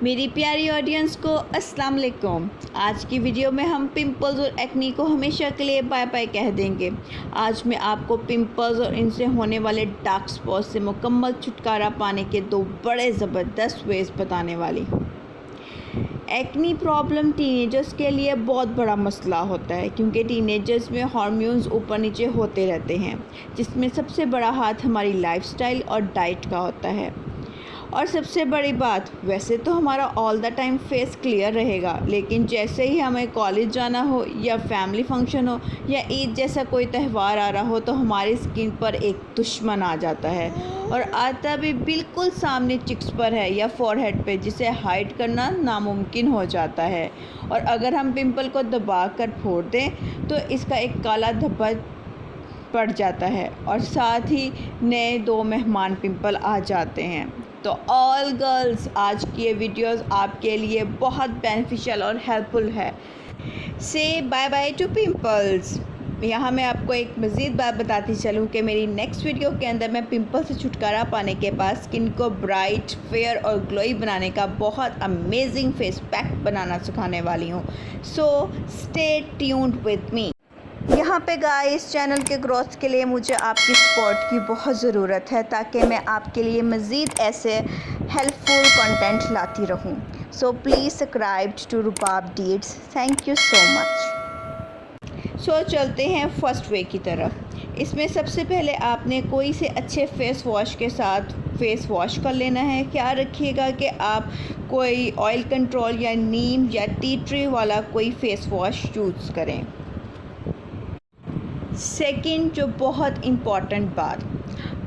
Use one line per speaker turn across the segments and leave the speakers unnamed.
मेरी प्यारी ऑडियंस को अस्सलाम वालेकुम। आज की वीडियो में हम पिंपल्स और एक्नी को हमेशा के लिए बाय बाय कह देंगे। आज मैं आपको पिंपल्स और इनसे होने वाले डार्क स्पॉट से मुकम्मल छुटकारा पाने के दो बड़े ज़बरदस्त वेज बताने वाली हूँ। एक्नी प्रॉब्लम टीनेजर्स के लिए बहुत बड़ा मसला होता है क्योंकि टीनेजर्स में हार्मोन्स ऊपर नीचे होते रहते हैं, जिसमें सबसे बड़ा हाथ हमारी लाइफस्टाइल और डाइट का होता है। और सबसे बड़ी बात, वैसे तो हमारा all the time face clear रहेगा, लेकिन जैसे ही हमें कॉलेज जाना हो या फैमिली फंक्शन हो या ईद जैसा कोई त्यौहार आ रहा हो तो हमारी स्किन पर एक दुश्मन आ जाता है और आता भी बिल्कुल सामने चिक्स पर है या फॉरहेड पे, जिसे हाइड करना नामुमकिन हो जाता है। और अगर हम पिंपल को दबा कर फोड़ दें तो इसका एक काला धब्बा पड़ जाता है और साथ ही नए दो मेहमान पिंपल आ जाते हैं। तो ऑल गर्ल्स, आज की ये वीडियोस आपके लिए बहुत बेनिफिशियल और हेल्पफुल है। से बाय बाय टू पिंपल्स। यहाँ मैं आपको एक मज़ीद बात बताती चलूँ कि मेरी नेक्स्ट वीडियो के अंदर मैं पिंपल से छुटकारा पाने के बाद स्किन को ब्राइट, फेयर और ग्लोई बनाने का बहुत अमेजिंग फेस पैक बनाना सिखाने वाली हूँ। So stay tuned with me. यहाँ पे गाइस, चैनल के ग्रोथ के लिए मुझे आपकी सपोर्ट की बहुत ज़रूरत है ताकि मैं आपके लिए मज़ीद ऐसे हेल्पफुल कंटेंट लाती रहूँ। So please subscribe to Rubab Deeds. Thank you so much. So चलते हैं फर्स्ट वे की तरफ। इसमें सबसे पहले आपने कोई से अच्छे फेस वॉश के साथ फेस वॉश कर लेना है। ख्याल रखिएगा कि आप कोई ऑयल कंट्रोल या नीम या टी ट्री वाला कोई फेस वॉश यूज़ करें। सेकंड, जो बहुत इम्पॉर्टेंट बात,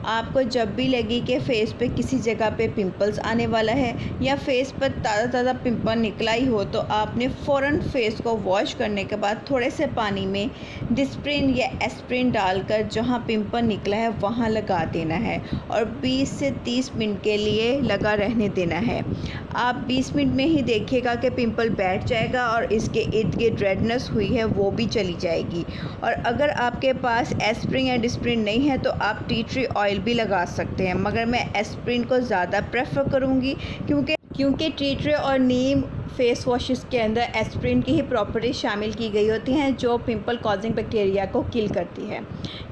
आपको जब भी लगे कि फ़ेस पे किसी जगह पे पिंपल्स आने वाला है या फेस पर ताज़ा ताज़ा पिंपल निकला ही हो तो आपने फ़ौरन फेस को वॉश करने के बाद थोड़े से पानी में डिस्प्रिन या एस्प्रिन डालकर जहाँ पिंपल निकला है वहाँ लगा देना है और 20 से 30 मिनट के लिए लगा रहने देना है। आप 20 मिनट में ही देखिएगा कि पिंपल बैठ जाएगा और इसके इर्द गिर्द रेडनेस हुई है वो भी चली जाएगी। और अगर आपके पास एस्प्रिन या डिस्प्रिन नहीं है तो आप टी ट्री ऑयल भी लगा सकते हैं, मगर मैं एस्प्रिन को ज़्यादा प्रेफर करूँगी क्योंकि टी ट्री और नीम फेस वॉशेस के अंदर एस्प्रिन की ही प्रॉपर्टी शामिल की गई होती हैं जो पिंपल कॉजिंग बैक्टीरिया को किल करती है।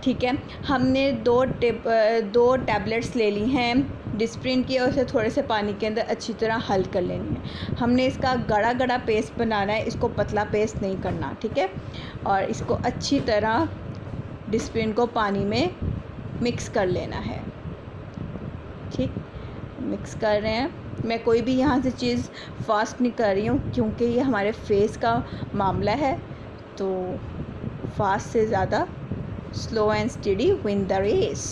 ठीक है, हमने दो टैबलेट्स ले ली हैं डिस्प्रिन की और उसे थोड़े से पानी के अंदर अच्छी तरह हल कर लेनी है। हमने इसका गड़ा गड़ा पेस्ट बनाना है, इसको पतला पेस्ट नहीं करना। ठीक है, और इसको अच्छी तरह डिस्प्रिन को पानी में मिक्स कर लेना है। ठीक, मिक्स कर रहे हैं। मैं कोई भी यहाँ से चीज़ फास्ट नहीं कर रही हूँ क्योंकि ये हमारे फेस का मामला है, तो फास्ट से ज़्यादा slow and steady win the race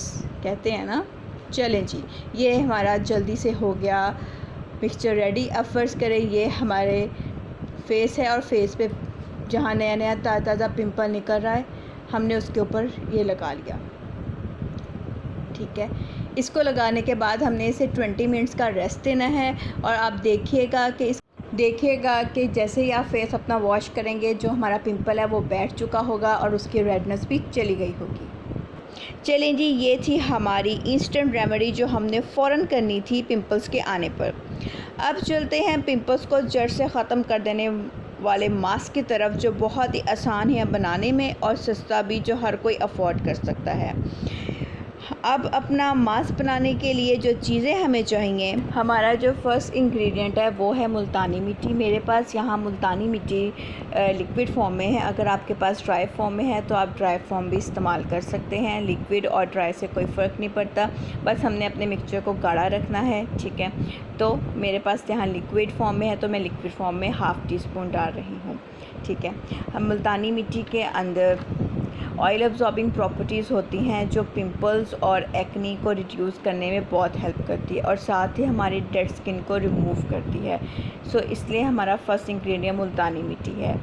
कहते हैं ना। चलें जी, ये हमारा जल्दी से हो गया मिक्सचर रेडी। अब फ़र्ज़ करें ये हमारे फेस है और फेस पे जहाँ नया नया ताज़ा पिंपल निकल रहा है हमने उसके ऊपर ये लगा लिया। ठीक है, इसको लगाने के बाद हमने इसे 20 मिनट्स का रेस्ट देना है और आप देखिएगा कि जैसे ही आप फेस अपना वॉश करेंगे जो हमारा पिंपल है वो बैठ चुका होगा और उसकी रेडनेस भी चली गई होगी। चलें जी, ये थी हमारी इंस्टेंट रेमेडी जो हमने फ़ौरन करनी थी पिंपल्स के आने पर। अब चलते हैं पिंपल्स को जड़ से ख़त्म कर देने वाले मास्क की तरफ, जो बहुत ही आसान है बनाने में और सस्ता भी, जो हर कोई अफोर्ड कर सकता है। अब अपना मास्क बनाने के लिए जो चीज़ें हमें चाहिए, हमारा जो फर्स्ट इंग्रेडिएंट है वो है मुल्तानी मिट्टी। मेरे पास यहाँ मुल्तानी मिट्टी लिक्विड फॉर्म में है। अगर आपके पास ड्राई फॉर्म में है तो आप ड्राई फॉर्म भी इस्तेमाल कर सकते हैं। लिक्विड और ड्राई से कोई फ़र्क नहीं पड़ता, बस हमने अपने मिक्सचर को गाढ़ा रखना है। ठीक है, तो मेरे पास यहाँ लिक्विड फॉर्म में है तो मैं लिक्विड फॉर्म में हाफ़ टी स्पून डाल रही हूँ। ठीक है, हम मुल्तानी मिट्टी के अंदर ऑयल एब्जॉर्बिंग प्रॉपर्टीज़ होती हैं जो पिंपल्स और एक्नी को रिड्यूस करने में बहुत हेल्प करती है और साथ ही हमारी डेड स्किन को रिमूव करती है। सो इसलिए हमारा फर्स्ट इंग्रेडिएंट मुल्तानी मिट्टी है।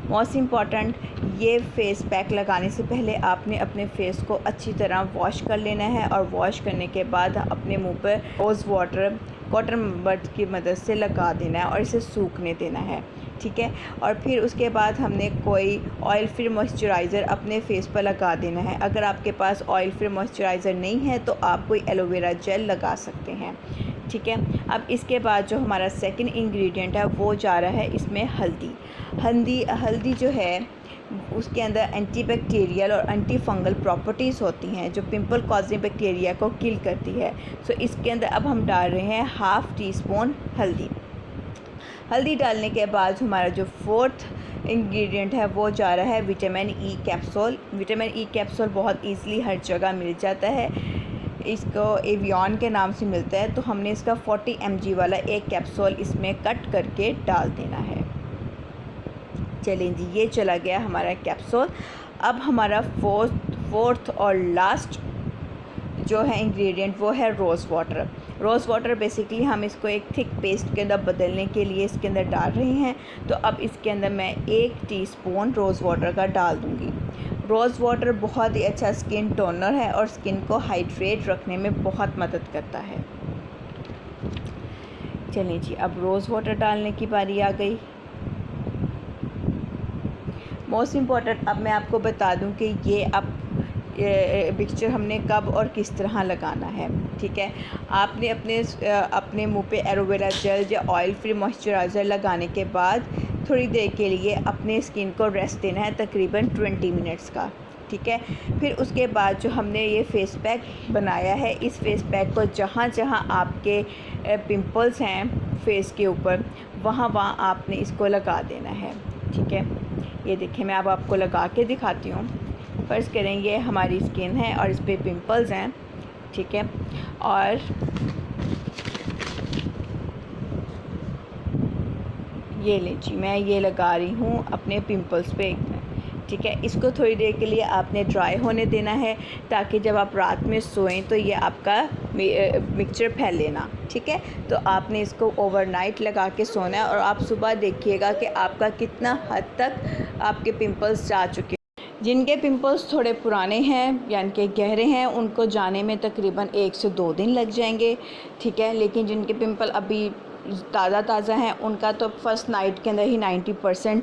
मोस्ट इम्पॉर्टेंट, ये फेस पैक लगाने से पहले आपने अपने फेस को अच्छी तरह वॉश कर लेना है और वॉश करने के बाद अपने मुंह पर रोज़ वाटर कॉटन बड की मदद से लगा देना है और इसे सूखने देना है। ठीक है, और फिर उसके बाद हमने कोई ऑयल फ्री मॉइस्चराइज़र अपने फेस पर लगा देना है। अगर आपके पास ऑयल फ्री मॉइस्चराइज़र नहीं है तो आप कोई एलोवेरा जेल लगा सकते हैं। ठीक है। अब इसके बाद जो हमारा सेकंड इंग्रेडिएंट है वो जा रहा है इसमें हल्दी जो है उसके अंदर एंटीबैक्टीरियल और एंटी फंगल प्रॉपर्टीज़ होती हैं जो पिंपल कॉजिंग बैक्टीरिया को किल करती है। सो इसके अंदर अब हम डाल रहे हैं हाफ़ टी स्पून हल्दी डालने के बाद हमारा जो फोर्थ इंग्रेडिएंट है वो जा रहा है विटामिन ई कैप्सूल बहुत ईज़िली हर जगह मिल जाता है। इसको एवियन के नाम से मिलता है। तो हमने इसका 40 mg वाला एक कैप्सूल इसमें कट करके डाल देना है। चलें जी, ये चला गया हमारा कैप्सूल। अब हमारा फोर्थ और लास्ट जो है इंग्रेडिएंट वो है रोज़ वाटर बेसिकली हम इसको एक थिक पेस्ट के अंदर बदलने के लिए इसके अंदर डाल रहे हैं। तो अब इसके अंदर मैं 1 टीस्पून रोज़ वाटर का डाल दूँगी। रोज़ वाटर बहुत ही अच्छा स्किन टोनर है और स्किन को हाइड्रेट रखने में बहुत मदद करता है। चलिए जी, अब रोज़ वाटर डालने की बारी आ गई। मोस्ट इम्पॉर्टेंट अब मैं आपको बता दूं कि ये अब मिक्सचर हमने कब और किस तरह लगाना है। ठीक है, आपने अपने मुंह पे एलोवेरा जेल या ऑयल फ्री मॉइस्चराइज़र लगाने के बाद थोड़ी देर के लिए अपने स्किन को रेस्ट देना है, तकरीबन 20 मिनट्स का। ठीक है, फिर उसके बाद जो हमने ये फेस पैक बनाया है, इस फेस पैक को जहाँ जहाँ आपके पिंपल्स हैं फेस के ऊपर वहाँ आपने इसको लगा देना है। ठीक है, ये देखिए मैं अब आपको लगा के दिखाती हूँ। फ़र्ज़ करें ये हमारी स्किन है और इस पर पिंपल्स हैं। ठीक है, और ये लीजिए मैं ये लगा रही हूँ अपने पिंपल्स पे। ठीक है, इसको थोड़ी देर के लिए आपने ड्राई होने देना है ताकि जब आप रात में सोएं तो ये आपका मिक्सचर फैले ना। ठीक है, तो आपने इसको ओवरनाइट लगा के सोना है और आप सुबह देखिएगा कि आपका कितना हद तक आपके पिंपल्स जा चुके हैं। जिनके पिंपल्स थोड़े पुराने हैं यानी कि गहरे हैं उनको जाने में तकरीबन 1 से 2 दिन लग जाएंगे। ठीक है, लेकिन जिनके पिंपल अभी ताज़ा हैं उनका तो फर्स्ट नाइट के अंदर ही 90%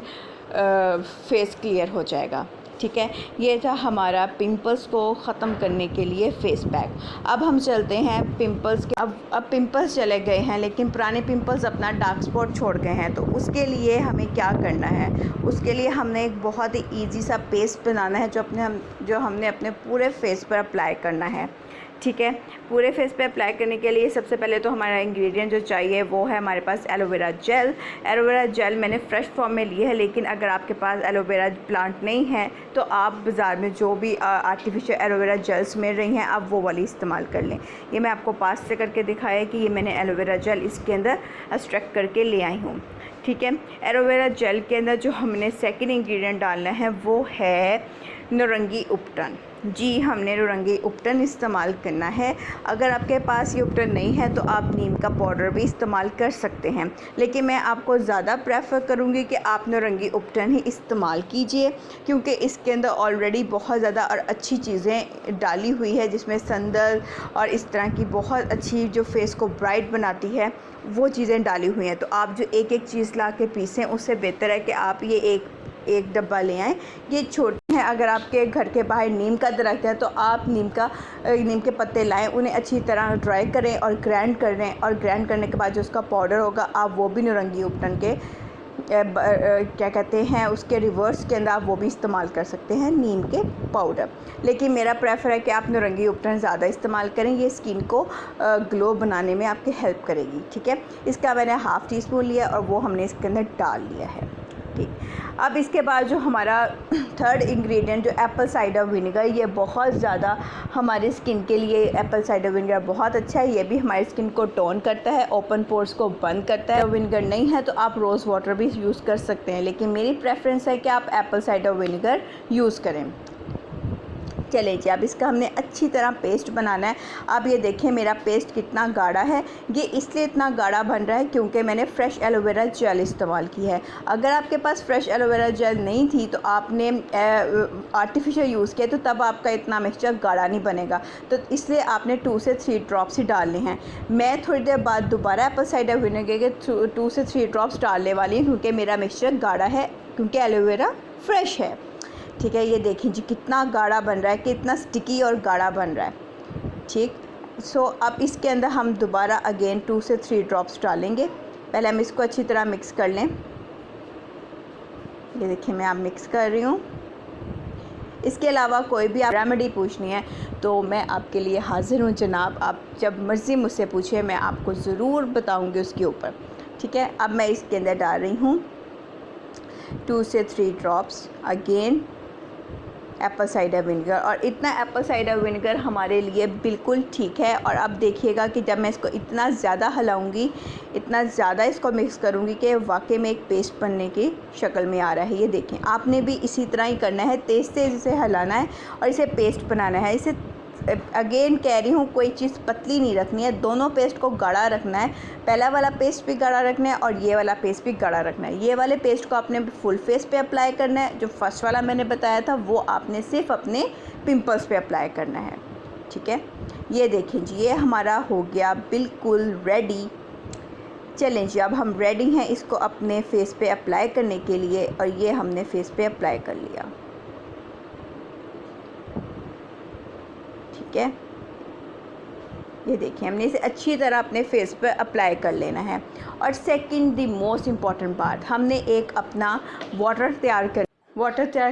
फेस क्लियर हो जाएगा। ठीक है, ये था हमारा पिंपल्स को ख़त्म करने के लिए फ़ेस पैक। अब हम चलते हैं पिंपल्स के। अब पिंपल्स चले गए हैं लेकिन पुराने पिंपल्स अपना डार्क स्पॉट छोड़ गए हैं, तो उसके लिए हमें क्या करना है? उसके लिए हमने एक बहुत ही ईजी सा पेस्ट बनाना है जो हमने अपने पूरे फेस पर अप्लाई करना है। ठीक है, पूरे फेस पे अप्लाई करने के लिए सबसे पहले तो हमारा इंग्रेडिएंट जो चाहिए वो है हमारे पास एलोवेरा जेल मैंने फ़्रेश फॉर्म में ली है, लेकिन अगर आपके पास एलोवेरा प्लांट नहीं है तो आप बाज़ार में जो भी आर्टिफिशियल एलोवेरा जेल्स मिल रही हैं आप वो वाली इस्तेमाल कर लें। ये मैं आपको पास से करके दिखाया कि ये मैंने एलोवेरा जेल इसके अंदर एक्सट्रैक्ट करके ले आई हूँ। ठीक है, एलोवेरा जेल के अंदर जो हमने सेकेंड इंग्रेडिएंट डालना है वो है नारंगी उपटन। जी, हमने नारंगी उपटन इस्तेमाल करना है। अगर आपके पास ये उपटन नहीं है तो आप नीम का पाउडर भी इस्तेमाल कर सकते हैं, लेकिन मैं आपको ज़्यादा प्रेफर करूँगी कि आप नारंगी उपटन ही इस्तेमाल कीजिए क्योंकि इसके अंदर ऑलरेडी बहुत ज़्यादा और अच्छी चीज़ें डाली हुई है जिसमें संदल और इस तरह की बहुत अच्छी जो फेस को ब्राइट बनाती है वो चीज़ें डाली हुई हैं। तो आप जो एक एक चीज़ ला के पीसें उससे बेहतर है कि आप ये एक डब्बा ले आएँ। ये छोटे हैं, अगर आपके घर के बाहर नीम का दरख्त है तो आप नीम के पत्ते लाएं, उन्हें अच्छी तरह ड्राई करें और ग्राइंड कर लें, और ग्राइंड करने के बाद जो उसका पाउडर होगा आप वो भी नारंगी उपटन के क्या कहते हैं उसके रिवर्स के अंदर आप वो भी इस्तेमाल कर सकते हैं, नीम के पाउडर। लेकिन मेरा प्रेफर है कि आप नारंगी उपटन ज़्यादा इस्तेमाल करें, ये स्किन को ग्लो बनाने में आपकी हेल्प करेगी। ठीक है, इसका मैंने हाफ़ टी स्पून लिया और वो हमने इसके अंदर डाल लिया है। ठीक, अब इसके बाद जो हमारा थर्ड इंग्रेडिएंट जो एप्पल साइडर विनेगर, ये बहुत ज़्यादा हमारी स्किन के लिए एप्पल साइडर विनेगर बहुत अच्छा है। ये भी हमारी स्किन को टोन करता है, ओपन पोर्स को बंद करता है। विनेगर नहीं है तो आप रोज़ वाटर भी यूज़ कर सकते हैं, लेकिन मेरी प्रेफरेंस है कि आप एप्पल साइडर विनेगर यूज़ करें। चले जी, अब इसका हमने अच्छी तरह पेस्ट बनाना है। अब ये देखें मेरा पेस्ट कितना गाढ़ा है। ये इसलिए इतना गाढ़ा बन रहा है क्योंकि मैंने फ़्रेश एलोवेरा जेल इस्तेमाल की है। अगर आपके पास फ़्रेश एलोवेरा जेल नहीं थी तो आपने आर्टिफिशियल यूज़ किया तो तब आपका इतना मिक्सचर गाढ़ा नहीं बनेगा, तो इसलिए आपने 2 से 3 ड्रॉप्स ही डालने हैं। मैं थोड़ी देर बाद दोबारा एप्पल साइडर विनेगर के 2 से 3 ड्रॉप्स डालने वाली हूँ क्योंकि मेरा मिक्सचर गाढ़ा है, क्योंकि एलोवेरा फ्रेश है। ठीक है, ये देखिए जी कितना गाढ़ा बन रहा है, कितना स्टिकी और गाढ़ा बन रहा है। ठीक, सो अब इसके अंदर हम दोबारा अगेन 2 से 3 ड्रॉप्स डालेंगे। पहले हम इसको अच्छी तरह मिक्स कर लें। ये देखिए मैं आप मिक्स कर रही हूँ। इसके अलावा कोई भी आप रेमेडी पूछनी है तो मैं आपके लिए हाज़िर हूँ जनाब। आप जब मर्ज़ी मुझसे पूछे, मैं आपको ज़रूर बताऊँगी उसके ऊपर। ठीक है, अब मैं इसके अंदर डाल रही हूँ 2 से 3 drops again Apple cider vinegar. और इतना एप्पल साइडर विनेगर हमारे लिए बिल्कुल ठीक है। और अब देखिएगा कि जब मैं इसको इतना ज़्यादा हिलाऊंगी, इतना ज़्यादा इसको मिक्स करूंगी कि वाकई में एक पेस्ट बनने की शक्ल में आ रहा है। ये देखें, आपने भी इसी तरह ही करना है, तेज़ तेज़ इसे हिलाना है और इसे पेस्ट बनाना है। इसे अगेन कह रही हूँ, कोई चीज़ पतली नहीं रखनी है, दोनों पेस्ट को गाढ़ा रखना है। पहला वाला पेस्ट भी गाढ़ा रखना है और ये वाला पेस्ट भी गाढ़ा रखना है। ये वाले पेस्ट को आपने फुल फेस पे अप्लाई करना है। जो फर्स्ट वाला मैंने बताया था वो आपने सिर्फ अपने पिंपल्स पे अप्लाई करना है। ठीक है, ये देखें जी, ये हमारा हो गया बिल्कुल रेडी। चलें जी, अब हम रेडी हैं इसको अपने फेस पे अप्लाई करने के लिए। और ये हमने फेस पे अप्लाई कर लिया। ठीक है, ये देखिए हमने इसे अच्छी तरह अपने फेस पर अप्लाई कर लेना है। और second the most important part, हमने एक अपना वाटर तैयार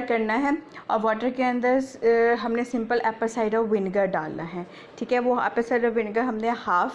करना है। और वाटर के अंदर हमने सिंपल एप्पल साइडर विनेगर डालना है। ठीक है, वो एप्पल साइडर विनेगर हमने हाफ़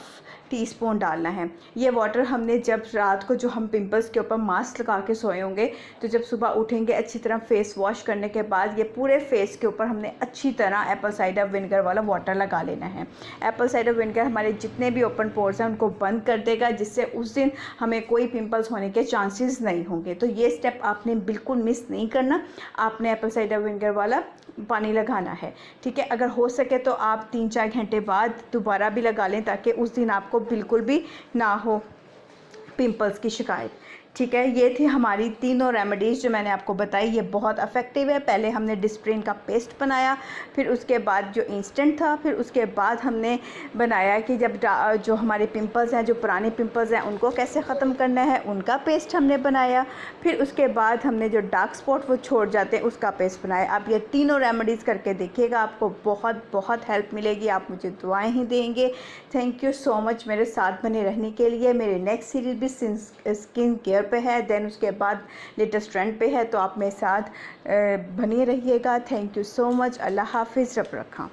टीस्पून डालना है। ये वाटर हमने जब रात को जो हम पिंपल्स के ऊपर मास्क लगा के सोए होंगे, तो जब सुबह उठेंगे अच्छी तरह फेस वॉश करने के बाद ये पूरे फेस के ऊपर हमने अच्छी तरह एप्पल साइडर विनेगर वाला वाटर लगा लेना है। एप्पल साइडर विनेगर हमारे जितने भी ओपन पोर्स हैं उनको बंद कर देगा, जिससे उस दिन हमें कोई पिंपल्स होने के चांसेस नहीं होंगे। तो ये स्टेप आपने बिल्कुल मिस नहीं करना। आपने एप्पल साइडर विनेगर वाला पानी लगाना है। ठीक है, अगर हो सके तो आप 3-4 घंटे बाद दोबारा भी लगा लें, ताकि उस दिन आपको बिल्कुल भी ना हो पिंपल्स की शिकायत। ठीक है, ये थी हमारी तीनों रेमेडीज़ जो मैंने आपको बताई। ये बहुत इफ़ेक्टिव है। पहले हमने डिस्प्रिन का पेस्ट बनाया, फिर उसके बाद जो इंस्टेंट था, फिर उसके बाद हमने बनाया कि जब जो हमारे पिंपल्स हैं, जो पुराने पिंपल्स हैं, उनको कैसे ख़त्म करना है, उनका पेस्ट हमने बनाया। फिर उसके बाद हमने जो डार्क स्पॉट वो छोड़ जाते हैं उसका पेस्ट बनाया। आप ये तीनों रेमेडीज़ करके देखिएगा, आपको बहुत बहुत हेल्प मिलेगी। आप मुझे दुआएं ही देंगे। थैंक यू सो मच मेरे साथ बने रहने के लिए। मेरे नेक्स्ट सीरीज़ भी स्किन केयर पे है, देन उसके बाद लेटेस्ट ट्रेंड पे है, तो आप मेरे साथ बने रहिएगा। Thank you so much. अल्लाह हाफिज़, रब रखा।